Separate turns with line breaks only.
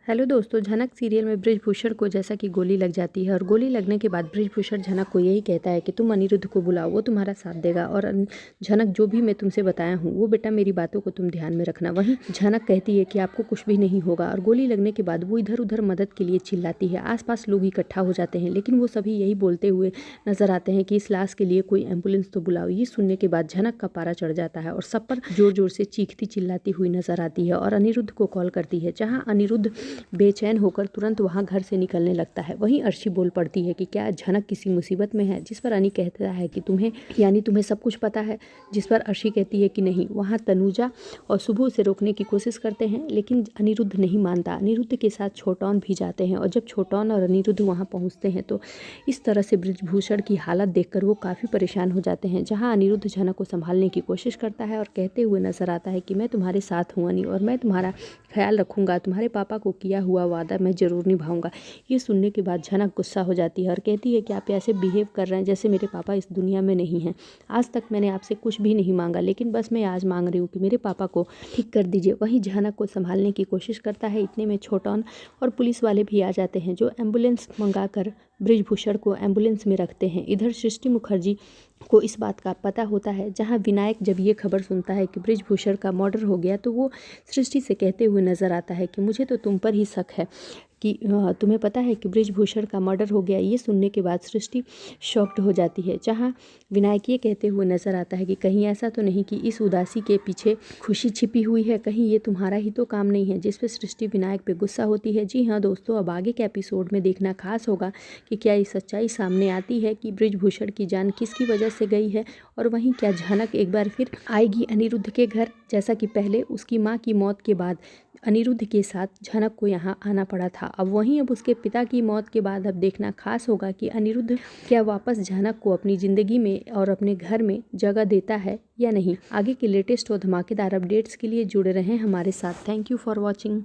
Hello दोस्तों, झनक serial में बृजभूषण को जैसा कि गोली लग जाती है और गोली लगने के बाद बृजभूषण झनक को यही कहता है कि तुम अनिरुद्ध को बुलाओ, वो तुम्हारा साथ देगा। और झनक, जो भी मैं तुमसे बताया हूँ वो बेटा मेरी बातों को तुम ध्यान में रखना। वहीं झनक कहती है कि आपको कुछ भी नहीं होगा और गोली लगने के बाद वो इधर उधर मदद के लिए चिल्लाती है। आसपास लोग इकट्ठा हो जाते हैं लेकिन वो सभी यही बोलते हुए नजर आते हैं कि इस लाश के लिए कोई एम्बुलेंस तो बुलाओ। ये सुनने के बाद झनक का पारा चढ़ जाता है और सब पर जोर जोर से चीखती चिल्लाती हुई नजर आती है और अनिरुद्ध को कॉल करती है, जहाँ अनिरुद्ध बेचैन होकर तुरंत वहां घर से निकलने लगता है। वहीं अर्शी बोल पड़ती है कि क्या झनक किसी मुसीबत में है, जिस पर अनी कहता है कि तुम्हें सब कुछ पता है, जिस पर अर्शी कहती है कि नहीं। वहां तनुजा और शुभ उसे रोकने की कोशिश करते हैं लेकिन अनिरुद्ध नहीं मानता। अनिरुद्ध के साथ छोटौन भी जाते हैं और जब छोटौन और अनिरुद्ध वहां पहुंचते हैं तो इस तरह से बृजभूषण की हालत देखकर वो काफ़ी परेशान हो जाते हैं। जहाँ अनिरुद्ध झनक को संभालने की कोशिश करता है और कहते हुए नजर आता है कि मैं तुम्हारे साथ हूँ अनी, और मैं तुम्हारा ख्याल रखूंगा, तुम्हारे पापा को किया हुआ वादा मैं ज़रूर निभाऊंगा। ये सुनने के बाद झनक गुस्सा हो जाती है और कहती है कि आप ऐसे बिहेव कर रहे हैं जैसे मेरे पापा इस दुनिया में नहीं हैं। आज तक मैंने आपसे कुछ भी नहीं मांगा, लेकिन बस मैं आज मांग रही हूँ कि मेरे पापा को ठीक कर दीजिए। वहीं झनक को संभालने की कोशिश करता है। इतने में छोटौन और पुलिस वाले भी आ जाते हैं, जो एम्बुलेंस मंगाकर बृजभूषण को एम्बुलेंस में रखते हैं। इधर सृष्टि मुखर्जी को इस बात का पता होता है। जहां विनायक जब ये खबर सुनता है कि बृजभूषण का मर्डर हो गया तो वो सृष्टि से कहते हुए नजर आता है कि मुझे तो तुम पर ही शक है कि तुम्हें पता है कि बृजभूषण का मर्डर हो गया। ये सुनने के बाद सृष्टि शॉक्ड हो जाती है। जहां विनायक ये कहते हुए नजर आता है कि कहीं ऐसा तो नहीं कि इस उदासी के पीछे खुशी छिपी हुई है, कहीं ये तुम्हारा ही तो काम नहीं है। जिस पे सृष्टि विनायक पे गुस्सा होती है। जी हाँ दोस्तों, अब आगे के एपिसोड में देखना खास होगा कि क्या ये सच्चाई सामने आती है कि बृजभूषण की जान किसकी वजह से गई है, और वहीं क्या झनक एक बार फिर आएगी अनिरुद्ध के घर, जैसा कि पहले उसकी माँ की मौत के बाद अनिरुद्ध के साथ झनक को यहाँ आना पड़ा था। अब उसके पिता की मौत के बाद अब देखना खास होगा कि अनिरुद्ध क्या वापस झनक को अपनी ज़िंदगी में और अपने घर में जगह देता है या नहीं। आगे के लेटेस्ट और धमाकेदार अपडेट्स के लिए जुड़े रहें हमारे साथ। Thank you for watching.